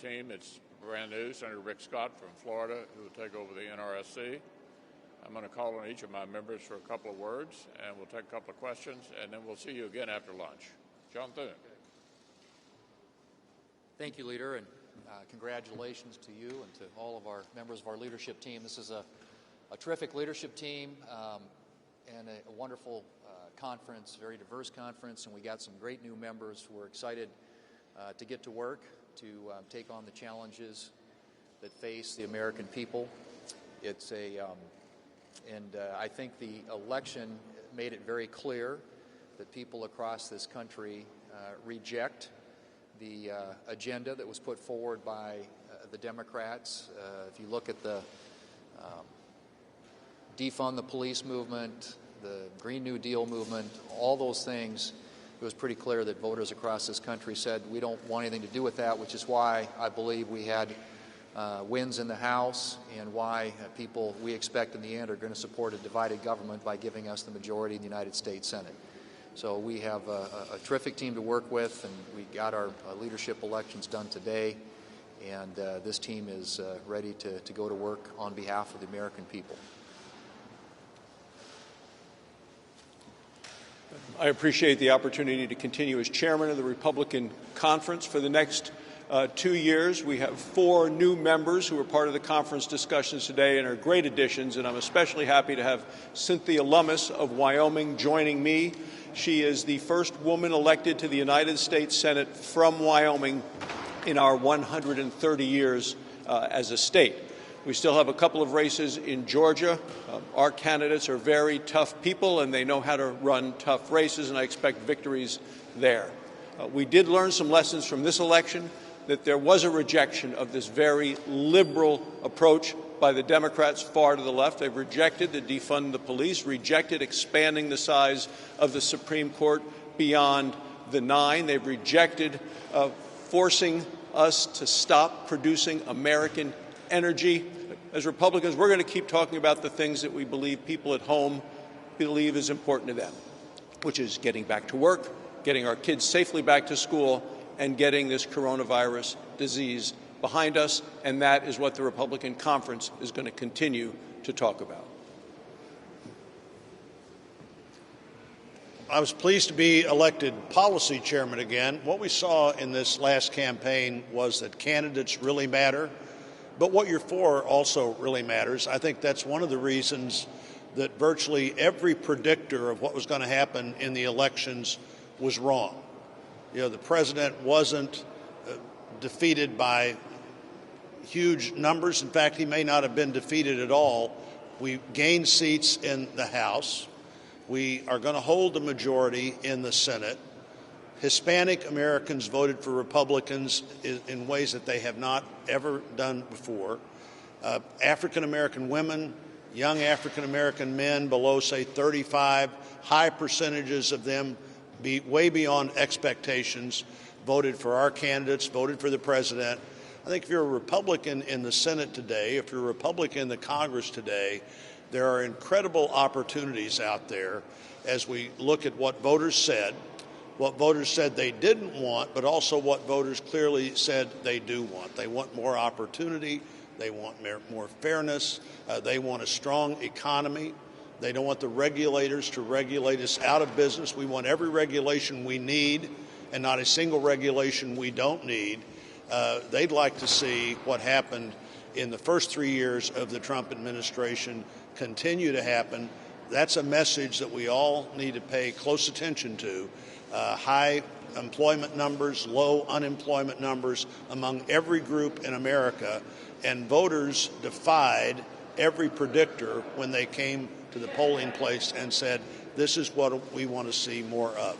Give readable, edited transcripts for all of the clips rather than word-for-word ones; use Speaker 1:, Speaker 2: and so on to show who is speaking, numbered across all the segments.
Speaker 1: team. It's brand new, Senator Rick Scott from Florida, who will take over the NRSC. I'm going to call on each of my members for a couple of words, and we'll take a couple of questions, and then we'll see you again after lunch. John Thune.
Speaker 2: Thank you, Leader, and congratulations to you and to all of our members of our leadership team. This is a terrific leadership team and a wonderful conference, very diverse conference, and we got some great new members who are excited to get to work, to take on the challenges that face the American people. It's I think the election made it very clear that people across this country reject the agenda that was put forward by the Democrats. If you look at the defund the police movement, the Green New Deal movement, all those things, it was pretty clear that voters across this country said we don't want anything to do with that, which is why I believe we had wins in the House and why people we expect in the end are going to support a divided government by giving us the majority in the United States Senate. So we have a terrific team to work with, and we got our leadership elections done today, and this team is ready to go to work on behalf of the American people.
Speaker 3: I appreciate the opportunity to continue as chairman of the Republican Conference for the next 2 years. We have 4 new members who are part of the conference discussions today and are great additions, and I'm especially happy to have Cynthia Lummis of Wyoming joining me. She is the first woman elected to the United States Senate from Wyoming in our 130 years as a state. We still have a couple of races in Georgia. Our candidates are very tough people, and they know how to run tough races, and I expect victories there. We did learn some lessons from this election, that there was a rejection of this very liberal approach by the Democrats far to the left. They've rejected the defund the police, rejected expanding the size of the Supreme Court beyond the 9. They've rejected forcing us to stop producing American energy. As Republicans, we're going to keep talking about the things that we believe people at home believe is important to them, which is getting back to work, getting our kids safely back to school, and getting this coronavirus disease behind us, and that is what the Republican Conference is going to continue to talk about.
Speaker 4: I was pleased to be elected policy chairman again. What we saw in this last campaign was that candidates really matter, but what you're for also really matters. I think that's one of the reasons that virtually every predictor of what was going to happen in the elections was wrong. You know, the president wasn't defeated by huge numbers. In fact, he may not have been defeated at all. We gained seats in the House. We are going to hold the majority in the Senate. Hispanic Americans voted for Republicans in ways that they have not ever done before. African American women, young African American men below, say, 35, high percentages of them, way beyond expectations, voted for our candidates, voted for the president. I think if you're a Republican in the Senate today, if you're a Republican in the Congress today, there are incredible opportunities out there as we look at what voters said they didn't want, but also what voters clearly said they do want. They want more opportunity. They want more fairness. They want a strong economy. They don't want the regulators to regulate us out of business. We want every regulation we need and not a single regulation we don't need. They'd like to see what happened in the first 3 years of the Trump administration continue to happen. That's a message that we all need to pay close attention to. High employment numbers, low unemployment numbers among every group in America, and voters defied every predictor when they came to the polling place and said, this is what we want to see more of.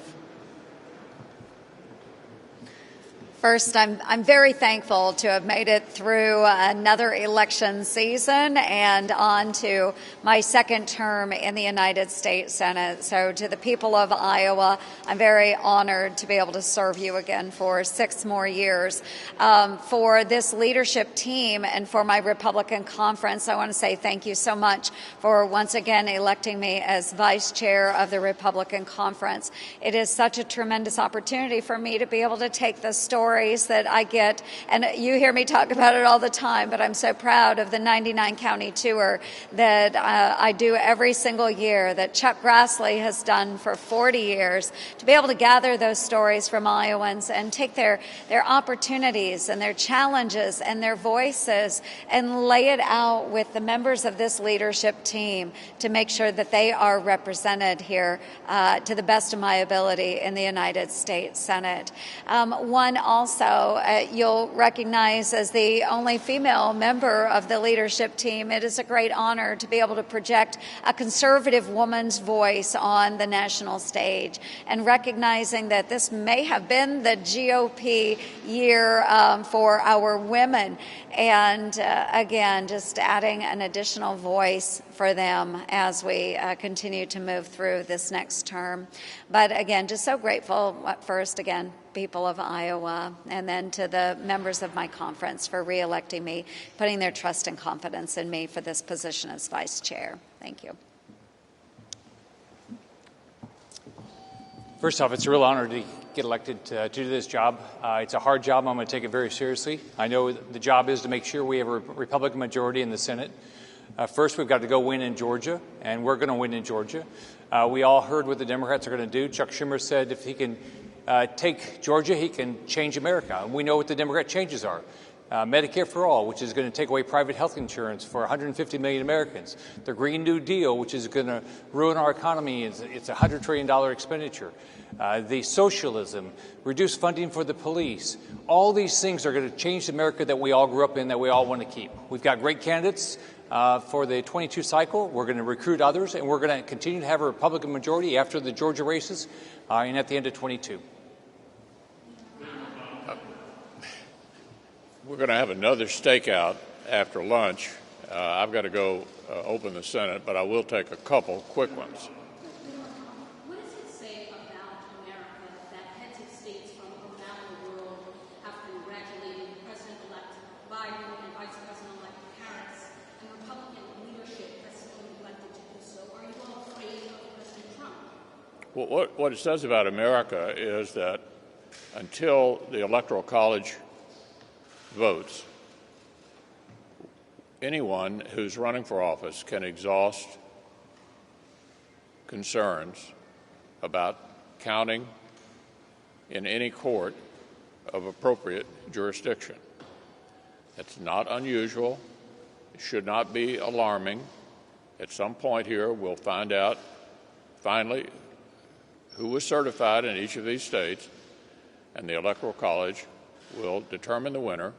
Speaker 5: First, I'm very thankful to have made it through another election season and on to my second term in the United States Senate. So to the people of Iowa, I'm very honored to be able to serve you again for 6 more years. For this leadership team and for my Republican conference, I want to say thank you so much for once again electing me as vice chair of the Republican conference. It is such a tremendous opportunity for me to be able to take the story stories that I get, and you hear me talk about it all the time, but I'm so proud of the 99 county tour that I do every single year, that Chuck Grassley has done for 40 years, to be able to gather those stories from Iowans and take their opportunities and their challenges and their voices and lay it out with the members of this leadership team to make sure that they are represented here to the best of my ability in the United States Senate. One also you'll recognize as the only female member of the leadership team. It is a great honor to be able to project a conservative woman's voice on the national stage, and recognizing that this may have been the GOP year for our women. And again, just adding an additional voice for them as we continue to move through this next term. But again, just so grateful, first, again, people of Iowa, and then to the members of my conference for re-electing me, putting their trust and confidence in me for this position as vice chair. Thank you.
Speaker 6: First off, it's a real honor to get elected to do this job. It's a hard job. I'm going to take it very seriously. I know the job is to make sure we have a Republican majority in the Senate. First, we've got to go win in Georgia, and we're going to win in Georgia. We all heard what the Democrats are going to do. Chuck Schumer said if he can take Georgia, he can change America. And we know what the Democrat changes are. Medicare for All, which is going to take away private health insurance for 150 million Americans. The Green New Deal, which is going to ruin our economy. It's a $100 trillion expenditure. The socialism, reduce funding for the police. All these things are going to change the America that we all grew up in, that we all want to keep. We've got great candidates for the 22 cycle. We're going to recruit others, and we're going to continue to have a Republican majority after the Georgia races and at the end of 22.
Speaker 1: We're going to have another stakeout after lunch. I've got to go open the Senate, but I will take a couple quick ones.
Speaker 7: What does it say about America that heads of states from around the world have congratulated President-elect Biden and Vice President-elect Harris, and Republican leadership has been elected to do so? Are you all afraid of President Trump?
Speaker 1: Well, what it says about America is that until the Electoral College votes, anyone who's running for office can exhaust concerns about counting in any court of appropriate jurisdiction. That's not unusual. It should not be alarming. At some point here, we'll find out finally who was certified in each of these states, and the Electoral College will determine the winner,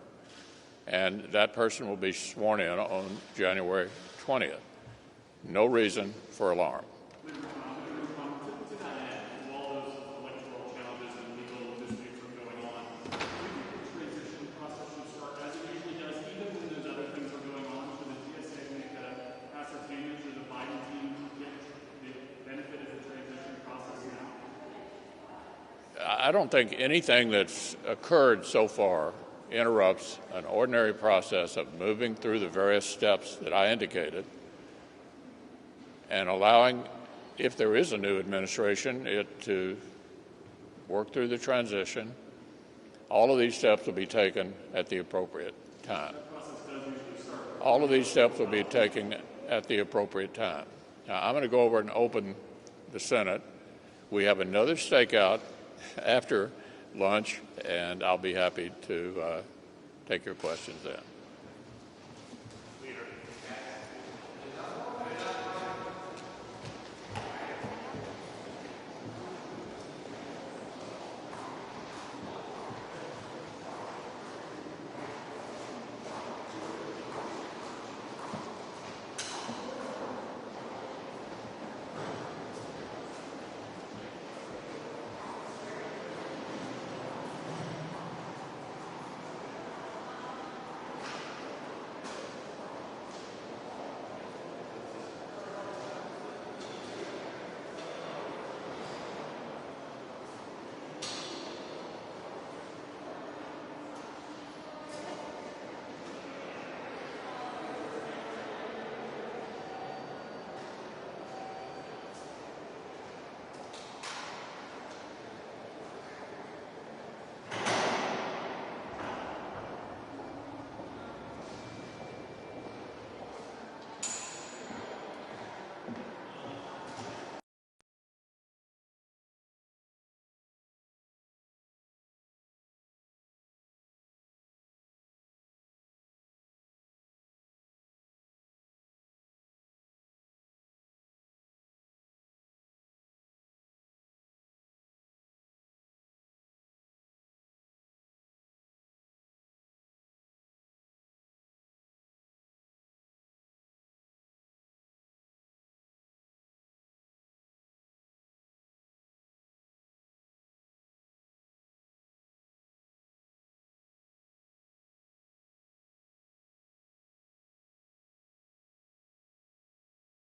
Speaker 1: and that person will be sworn in on January 20th. No reason for alarm. I don't think anything that's occurred so far interrupts an ordinary process of moving through the various steps that I indicated and allowing, if there is a new administration, it to work through the transition. All of these steps will be taken at the appropriate time. All of these steps will be taken at the appropriate time. Now, I'm going to go over and open the Senate. We have another stakeout after lunch, and I'll be happy to take your questions then.